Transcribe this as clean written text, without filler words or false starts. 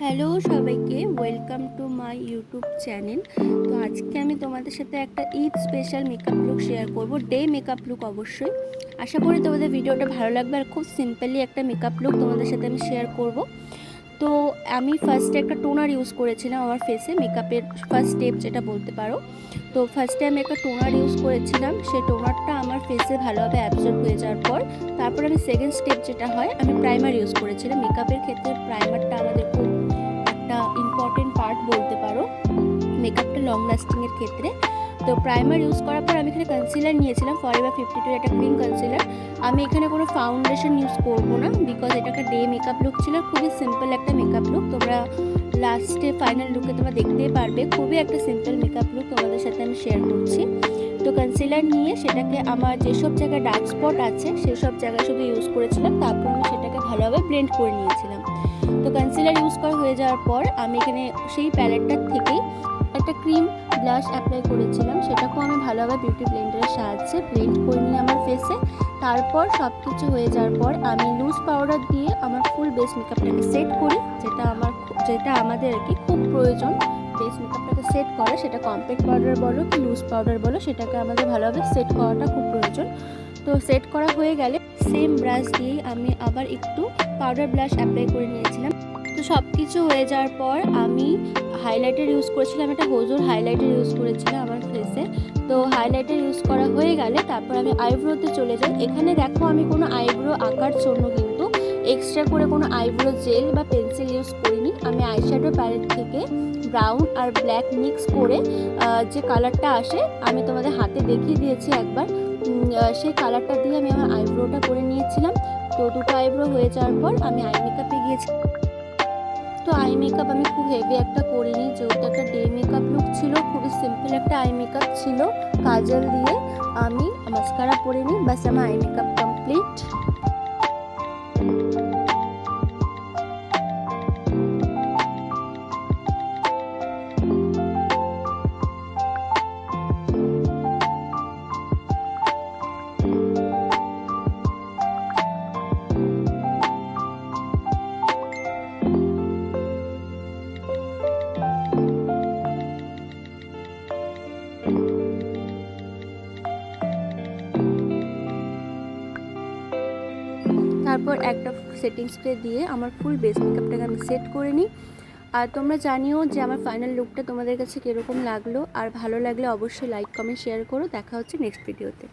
Hello সবাইকে, welcome to my YouTube channel. তো আজকে আমি তোমাদের সাথে একটা Eid special makeup look share করব, ডে মেকআপ লুক অবশ্যই। আশা করি তোমাদের ভিডিওটা ভালো লাগবে আর খুব সিম্পলি একটা মেকআপ লুক তোমাদের সাথে আমি শেয়ার করব। তো আমি ফার্স্টে একটা টোনার ইউজ করেছিলাম আমার ফেসে, মেকআপের ফার্স্ট স্টেপ যেটা বলতে পারো। তো ফার্স্টে আমি একটা টোনার ইউজ করেছিলাম, সেই টোনারটা আমার ফেসে ভালোভাবে অ্যাবজর্ব হয়ে যাওয়ার পর তারপর আমি সেকেন্ড স্টেপ যেটা হয়, আমি প্রাইমার ইউজ করেছিলাম। মেকআপের ক্ষেত্রে প্রাইমারটা আমাদের খুব একটা ইম্পর্টেন্ট পার্ট বলতে পারো মেকআপটা লং লাস্টিংয়ের ক্ষেত্রে। তো প্রাইমার ইউজ করার পর আমি এখানে কনসিলার নিয়েছিলাম, ফরএভার 52 একটা ক্রিম কনসিলার। আমি এখানে কোনো ফাউন্ডেশন ইউজ করবো না, বিকজ এটা একটা ডে মেকআপ লুক ছিল, খুবই সিম্পল একটা মেকআপ লুক। তোমরা লাস্টে ফাইনাল লুকে তোমরা দেখতেই পারবে, খুবই একটা সিম্পল মেকআপ লুক তোমাদের সাথে আমি শেয়ার করছি। তো কনসিলার নিয়ে সেটাকে আমার যেসব জায়গায় ডার্ক স্পট আছে সেই সব জায়গায় শুধু ইউজ করেছিলাম, তারপর আমি সেটাকে ভালোভাবে ব্লেন্ড করে নিয়েছিলাম। তো কনসিলার ইউজ করা হয়ে যাওয়ার পর আমি এখানে সেই প্যালেটটার থেকেই একটা ক্রিম ব্লাশ অ্যাপ্লাই করেছিলাম, সেটাকেও আমি ভালোভাবে বিউটি ব্লেন্ডারের সাহায্যে ব্লেন্ড করে নিই আমার ফেসে। তারপর সব কিছু হয়ে যাওয়ার পর আমি লুজ পাউডার দিয়ে আমার ফুল বেস মেকআপটাকে সেট করি, যেটা আমাদের আর কি খুব প্রয়োজন বেস মেকআপটাকে সেট করা। সেটা কম্প্যাক্ট পাউডার বলো কি লুজ পাউডার বলো, সেটাকে আমাদের ভালোভাবে সেট করাটা খুব প্রয়োজন। তো সেট করা হয়ে গেলে সেম ব্রাশ দিয়েই আমি আবার একটু পাউডার ব্লাশ অ্যাপ্লাই করে নিয়েছিলাম। তো সব কিছু হয়ে যাওয়ার পর আমি হাইলাইটার ইউজ করেছিলাম, একটা হোজোর হাইলাইটার ইউজ করেছিলাম আমার ফেসে। তো হাইলাইটার ইউজ করা হয়ে গেলে তারপর আমি আইব্রোতে চলে যাই। এখানে দেখো আমি কোনো আইব্রো আঁকার জন্য কিন্তু এক্সট্রা করে কোনো আইব্রো জেল বা পেন্সিল ইউজ করিনি। আমি আইশ্যাডো প্যালেট থেকে ব্রাউন আর ব্ল্যাক মিক্স করে যে কালারটা আসে আমি তোমাদের হাতে দেখিয়ে দিয়েছি একবার, সেই কালারটা দিয়ে আমি আমার আইব্রোটা করে নিয়েছিলাম। তো দুটো আইব্রো হয়ে যাওয়ার পর আমি আই মেকআপে গিয়েছি। তো আই মেকআপ আমি খুব হেভি একটা করিনি, যেহেতু একটা ডে মেকআপ লুক ছিল, খুবই সিম্পল একটা আই মেকআপ ছিল। কাজল দিয়ে আমি মাস্কারা পরে নিই, বাস আমার আই মেকআপ কমপ্লিট। তারপর একটা সেটিং স্প্রে দিয়ে আমার ফুল বেস মেকআপটাকে আমি সেট করে নিই। আর তোমরা জানিও যে আমার ফাইনাল লুকটা তোমাদের কাছে কীরকম লাগলো, আর ভালো লাগলে অবশ্যই লাইক কমেন্ট শেয়ার করো। দেখা হচ্ছে নেক্সট ভিডিওতে।